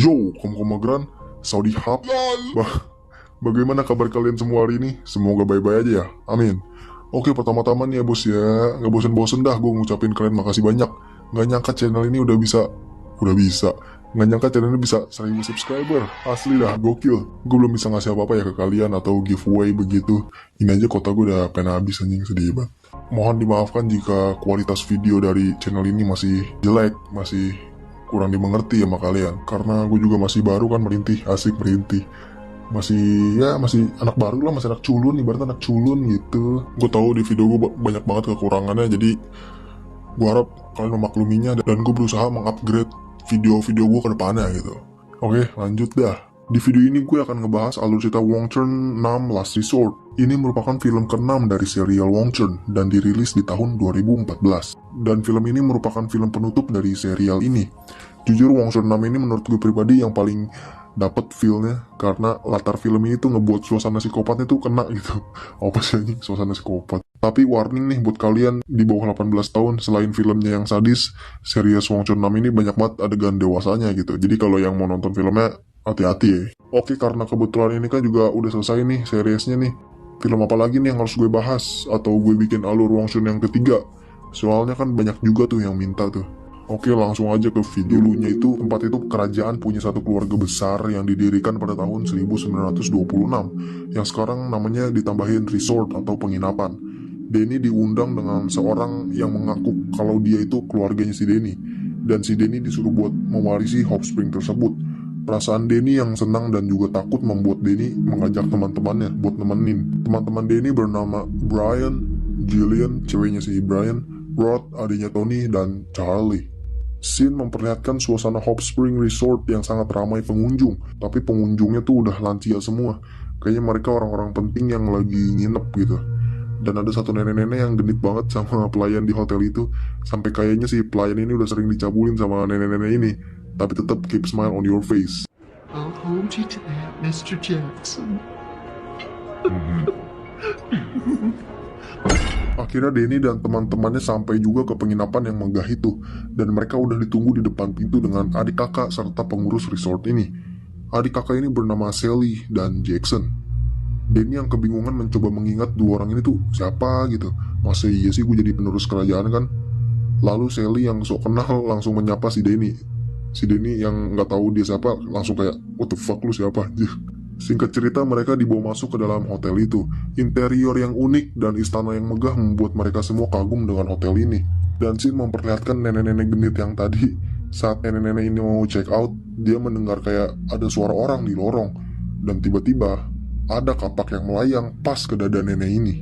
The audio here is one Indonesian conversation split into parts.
Yo, Komkomagran, Saudi Hub. Bagaimana kabar kalian semua hari ini? Semoga baik-baik aja ya, amin. Oke, pertama-tama nih ya bos ya, nggak bosen-bosen dah gue ngucapin kalian makasih banyak. Nggak nyangka channel ini udah bisa. Nggak nyangka channel ini bisa 1000 subscriber. Asli dah, gokil. Gue belum bisa ngasih apa-apa ya ke kalian atau giveaway begitu. Ini aja kota gue udah pengen habis anjing, sedih banget. Mohon dimaafkan jika kualitas video dari channel ini masih jelek, masih kurang dimengerti sama kalian. Karena gue juga masih baru kan merintih, asik merintih. Masih anak baru lah, masih anak culun, ibaratnya anak culun gitu. Gue tahu di video gue banyak banget kekurangannya, jadi gue harap kalian memakluminya dan gue berusaha mengupgrade video-video gue ke depannya gitu. Oke, lanjut dah. Di video ini gue akan ngebahas alur cerita Wong Chun 6 Last Resort. Ini merupakan film ke-6 dari serial Wong Chun dan dirilis di tahun 2014. Dan film ini merupakan film penutup dari serial ini. Jujur Wong Chun 6 ini menurut gue pribadi yang paling dapet feel-nya, karena latar film ini tuh ngebuat suasana psikopatnya tuh kena gitu. Apa sih anjing suasana psikopat? Tapi warning nih buat kalian di bawah 18 tahun, selain filmnya yang sadis, series Wong Chun 6 ini banyak banget adegan dewasanya gitu. Jadi kalau yang mau nonton filmnya, hati-hati ya. Oke, karena kebetulan ini kan juga udah selesai nih seriesnya nih. Film apa lagi nih yang harus gue bahas? Atau gue bikin alur Wong Chun yang ketiga? Soalnya kan banyak juga tuh yang minta tuh. Oke, langsung aja ke video. Dulunya itu, tempat itu kerajaan punya satu keluarga besar yang didirikan pada tahun 1926, yang sekarang namanya ditambahin resort atau penginapan. Denny diundang dengan seorang yang mengaku kalau dia itu keluarganya si Denny, dan si Denny disuruh buat mewarisi hot spring tersebut. Perasaan Denny yang senang dan juga takut membuat Denny mengajak teman-temannya buat nemenin. Teman-teman Denny bernama Brian, Jillian, ceweknya si Brian, Rod, adiknya Tony, dan Charlie. Scene memperlihatkan suasana hot spring resort yang sangat ramai pengunjung, tapi pengunjungnya tuh udah lansia semua. Kayaknya mereka orang-orang penting yang lagi nginep gitu. Dan ada satu nenek-nenek yang genit banget sama pelayan di hotel itu, sampai kayaknya si pelayan ini udah sering dicabulin sama nenek-nenek ini, tapi tetap keep smile on your face. I'll hold you to that, Mr. Jackson. Akhirnya Denny dan teman-temannya sampai juga ke penginapan yang megah itu, dan mereka udah ditunggu di depan pintu dengan adik kakak serta pengurus resort ini. Adik kakak ini bernama Sally dan Jackson. Denny yang kebingungan mencoba mengingat dua orang ini tuh siapa gitu. Masa iya sih gue jadi penerus kerajaan kan? Lalu Sally yang sok kenal langsung menyapa si Denny. Si Denny yang nggak tahu dia siapa langsung kayak, what the fuck lu siapa? Singkat cerita, mereka dibawa masuk ke dalam hotel itu. Interior yang unik dan istana yang megah membuat mereka semua kagum dengan hotel ini. Dan scene memperlihatkan nenek-nenek genit yang tadi. Saat nenek-nenek ini mau check out, dia mendengar kayak ada suara orang di lorong. Dan tiba-tiba, ada kapak yang melayang pas ke dada nenek ini.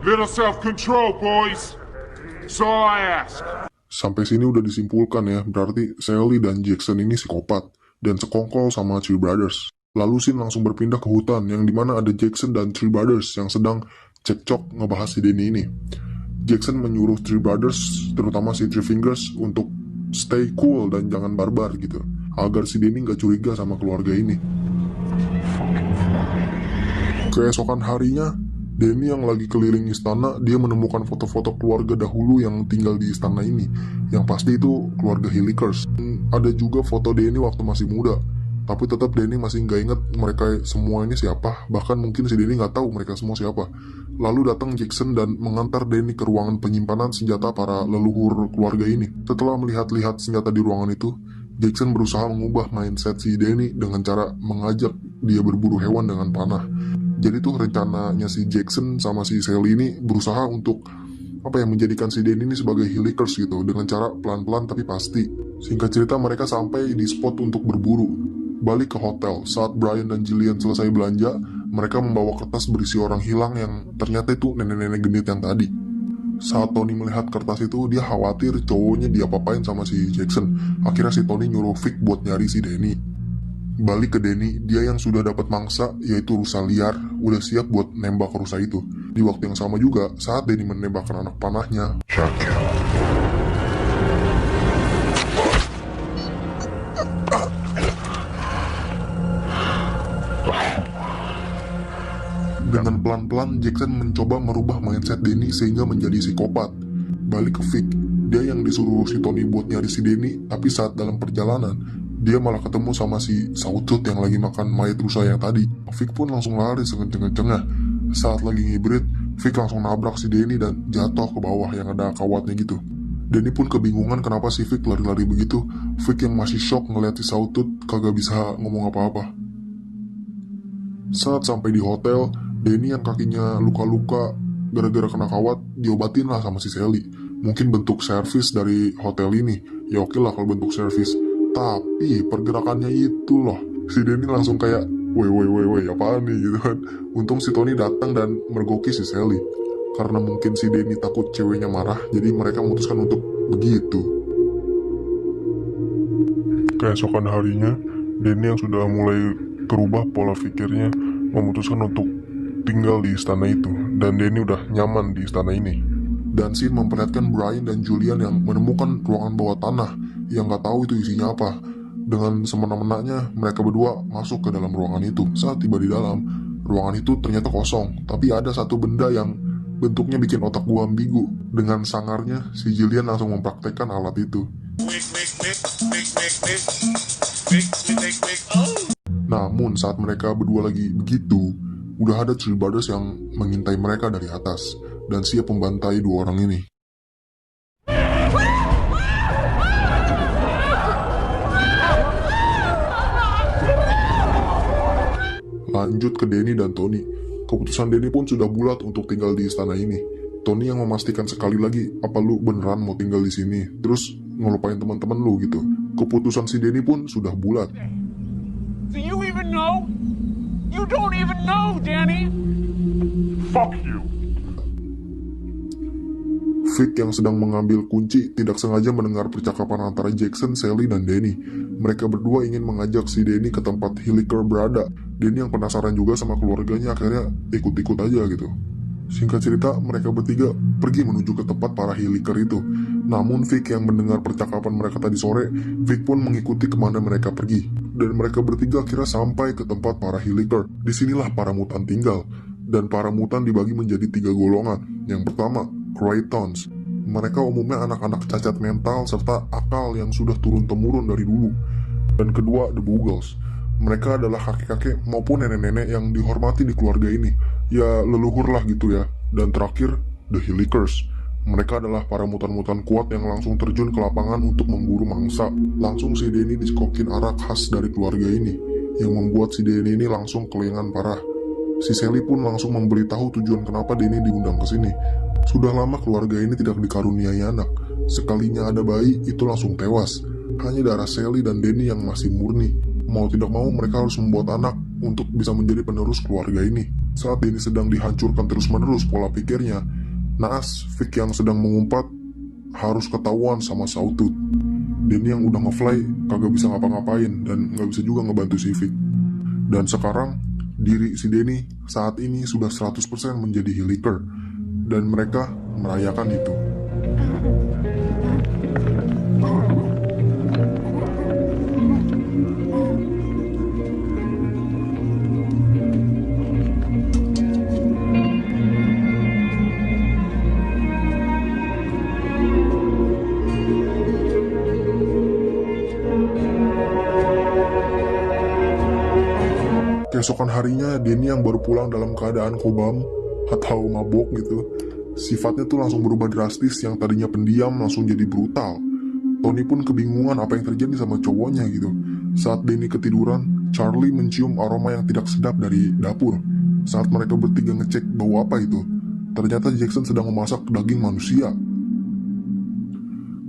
Little self-control, boys. That's all I ask. Sampai sini udah disimpulkan ya, berarti Sally dan Jackson ini psikopat dan sekongkol sama Three Brothers. Lalu Sin langsung berpindah ke hutan yang dimana ada Jackson dan Three Brothers yang sedang cekcok ngebahas si Denny ini. Jackson menyuruh Three Brothers, terutama si Three Fingers, untuk stay cool dan jangan barbar gitu, agar si Denny gak curiga sama keluarga ini. Keesokan harinya, Denny yang lagi keliling istana, dia menemukan foto-foto keluarga dahulu yang tinggal di istana ini. Yang pasti itu keluarga Hillikers. Ada juga foto Denny waktu masih muda. Tapi tetap Denny masih nggak inget mereka semua ini siapa. Bahkan mungkin si Denny nggak tahu mereka semua siapa. Lalu datang Jackson dan mengantar Denny ke ruangan penyimpanan senjata para leluhur keluarga ini. Setelah melihat-lihat senjata di ruangan itu, Jackson berusaha mengubah mindset si Denny dengan cara mengajak dia berburu hewan dengan panah. Jadi tuh rencananya si Jackson sama si Sally ini berusaha untuk menjadikan si Denny ini sebagai Hillikers gitu, dengan cara pelan-pelan tapi pasti. Singkat cerita, mereka sampai di spot untuk berburu. Balik ke hotel, saat Brian dan Jillian selesai belanja, mereka membawa kertas berisi orang hilang yang ternyata itu nenek-nenek genit yang tadi. Saat Tony melihat kertas itu, dia khawatir cowoknya diapa-apain sama si Jackson. Akhirnya si Tony nyuruh Vic buat nyari si Denny. Balik ke Denny, dia yang sudah dapat mangsa, yaitu rusa liar, udah siap buat nembak rusa itu. Di waktu yang sama juga, saat Denny menembakkan anak panahnya, dengan Pelan-pelan Jackson mencoba merubah mindset Danny sehingga menjadi psikopat. Balik ke Vic, dia yang disuruh si Tony buat nyari si Danny, tapi saat dalam perjalanan, dia malah ketemu sama si Sawtooth yang lagi makan mayat rusa yang tadi. Vic pun langsung lari sekenceng-kencengnya. Saat lagi ngibrit, Vic langsung nabrak si Danny dan jatuh ke bawah yang ada kawatnya gitu. Danny pun kebingungan kenapa si Vic lari-lari begitu. Vic yang masih shock ngeliat si Sawtooth kagak bisa ngomong apa-apa. Saat sampai di hotel, Danny yang kakinya luka-luka gara-gara kena kawat diobatin lah sama si Sally. Mungkin bentuk servis dari hotel ini. Ya oke lah kalau bentuk servis. Tapi pergerakannya itu loh, si Danny langsung kayak woi apaan nih gitu kan. Untung si Tony datang dan mergoki si Sally. Karena mungkin si Danny takut ceweknya marah, jadi mereka memutuskan untuk begitu. Keesokan harinya, Danny yang sudah mulai berubah pola pikirnya memutuskan untuk tinggal di istana itu, dan Danny udah nyaman di istana ini. Dan scene memperlihatkan Brian dan Julian yang menemukan ruangan bawah tanah yang gak tahu itu isinya apa. Dengan semena-menanya mereka berdua masuk ke dalam ruangan itu. Saat tiba di dalam, ruangan itu ternyata kosong, tapi ada satu benda yang bentuknya bikin otak gua ambigu. Dengan sangarnya, si Julian langsung mempraktekkan alat itu. Namun saat mereka berdua lagi begitu, udah ada Three Brothers yang mengintai mereka dari atas dan siap membantai dua orang ini. Lanjut ke Danny dan Tony. Keputusan Danny pun sudah bulat untuk tinggal di istana ini. Tony yang memastikan sekali lagi, apa lu beneran mau tinggal di sini? Terus ngelupain teman-teman lu gitu. Keputusan si Danny pun sudah bulat. Do you even know? You don't even know, Danny! Fuck you! Vic yang sedang mengambil kunci tidak sengaja mendengar percakapan antara Jackson, Sally, dan Danny. Mereka berdua ingin mengajak si Danny ke tempat Hilliker berada. Danny yang penasaran juga sama keluarganya akhirnya ikut-ikut aja gitu. Singkat cerita, mereka bertiga pergi menuju ke tempat para Hilliker itu. Namun Vic yang mendengar percakapan mereka tadi sore, Vic pun mengikuti kemana mereka pergi. Dan mereka bertiga akhirnya sampai ke tempat para Hilliker. Disinilah para mutan tinggal. Dan para mutan dibagi menjadi 3 golongan. Yang pertama, Kraytons. Mereka umumnya anak-anak cacat mental serta akal yang sudah turun-temurun dari dulu. Dan kedua, The Boogles. Mereka adalah kakek-kakek maupun nenek-nenek yang dihormati di keluarga ini. Ya leluhur lah gitu ya. Dan terakhir, The Hillikers. Mereka adalah para mutan-mutan kuat yang langsung terjun ke lapangan untuk memburu mangsa. Langsung si Danny diskokin arak khas dari keluarga ini, yang membuat si Danny ini langsung kelingan parah. Si Sally pun langsung memberitahu tujuan kenapa Danny diundang ke sini. Sudah lama keluarga ini tidak dikaruniai anak. Sekalinya ada bayi, itu langsung tewas. Hanya darah Sally dan Danny yang masih murni. Mau tidak mau mereka harus membuat anak untuk bisa menjadi penerus keluarga ini. Saat Danny sedang dihancurkan terus-menerus pola pikirnya, naas Vic yang sedang mengumpat harus ketahuan sama Sawtooth. Danny yang udah ngefly kagak bisa ngapa-ngapain dan gak bisa juga ngebantu si Vic. Dan sekarang diri si Danny saat ini sudah 100% menjadi Hilliker. Dan mereka merayakan itu. Keesokan harinya, Danny yang baru pulang dalam keadaan kobam atau mabok gitu, sifatnya tuh langsung berubah drastis. Yang tadinya pendiam langsung jadi brutal. Tony pun kebingungan apa yang terjadi sama cowoknya gitu. Saat Danny ketiduran, Charlie mencium aroma yang tidak sedap dari dapur. Saat mereka bertiga ngecek bau apa itu, ternyata Jackson sedang memasak daging manusia.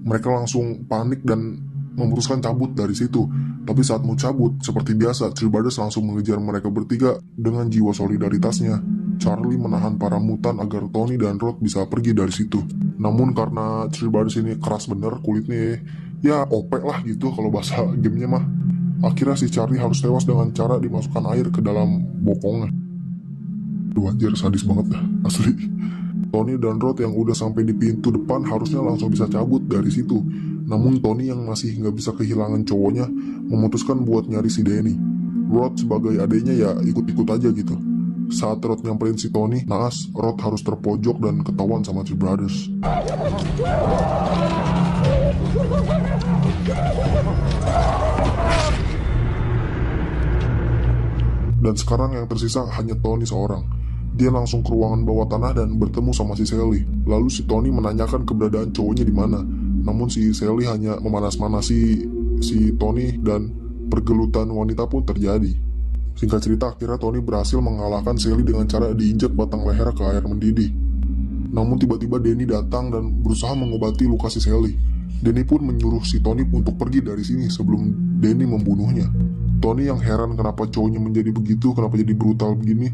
Mereka langsung panik dan memutuskan cabut dari situ. Tapi saat mau cabut, seperti biasa, Three Brothers langsung mengejar mereka bertiga dengan jiwa solidaritasnya. Charlie menahan para mutan agar Tony dan Rod bisa pergi dari situ. Namun karena Three Brothers ini keras bener kulitnya, ya OP lah gitu kalau bahasa gamenya mah. Akhirnya si Charlie harus tewas dengan cara dimasukkan air ke dalam bokongnya. Duh anjir, sadis banget dah, asli. Tony dan Rod yang udah sampai di pintu depan harusnya langsung bisa cabut dari situ. Namun Tony yang masih nggak bisa kehilangan cowoknya memutuskan buat nyari si Danny. Rod sebagai adenya ya ikut-ikut aja gitu. Saat Rod nyamperin si Tony, naas, Rod harus terpojok dan ketahuan sama Three Brothers. Dan sekarang yang tersisa hanya Tony seorang. Dia langsung ke ruangan bawah tanah dan bertemu sama si Sally. Lalu si Tony menanyakan keberadaan cowoknya di mana. Namun si Sally hanya memanas-manasi si Tony dan pergelutan wanita pun terjadi. Singkat cerita, akhirnya Tony berhasil mengalahkan Sally dengan cara diinjak batang leher ke air mendidih. Namun tiba-tiba Danny datang dan berusaha mengobati luka si Sally. Danny pun menyuruh si Tony untuk pergi dari sini sebelum Danny membunuhnya. Tony yang heran kenapa cowoknya menjadi begitu, kenapa jadi brutal begini.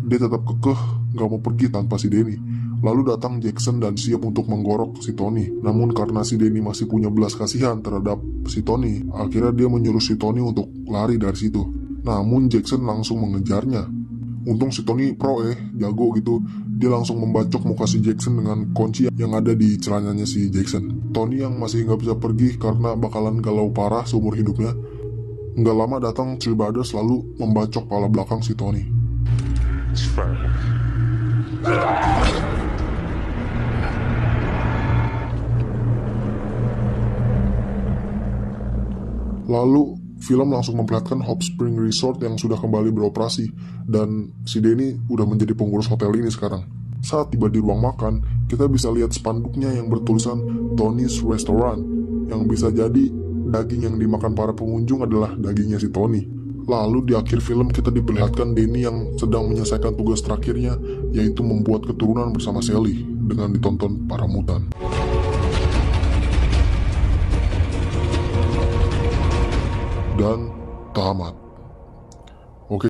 Dia tetap kekeh gak mau pergi tanpa si Danny. Lalu datang Jackson dan siap untuk menggorok si Tony. Namun karena si Danny masih punya belas kasihan terhadap si Tony, akhirnya dia menyuruh si Tony untuk lari dari situ. Namun Jackson langsung mengejarnya. Untung si Tony pro jago gitu. Dia langsung membacok muka si Jackson dengan kunci yang ada di celananya si Jackson. Tony yang masih gak bisa pergi karena bakalan galau parah seumur hidupnya. Nggak lama datang Three Brothers lalu membacok kepala belakang si Tony. Lalu film langsung memperlihatkan Hot Spring Resort yang sudah kembali beroperasi dan si Danny udah menjadi pengurus hotel ini sekarang. Saat tiba di ruang makan, kita bisa lihat spanduknya yang bertulisan Tony's Restaurant, yang bisa jadi daging yang dimakan para pengunjung adalah dagingnya si Tony. Lalu di akhir film kita diperlihatkan Danny yang sedang menyelesaikan tugas terakhirnya, yaitu membuat keturunan bersama Sally dengan ditonton para mutan. Dan tamat.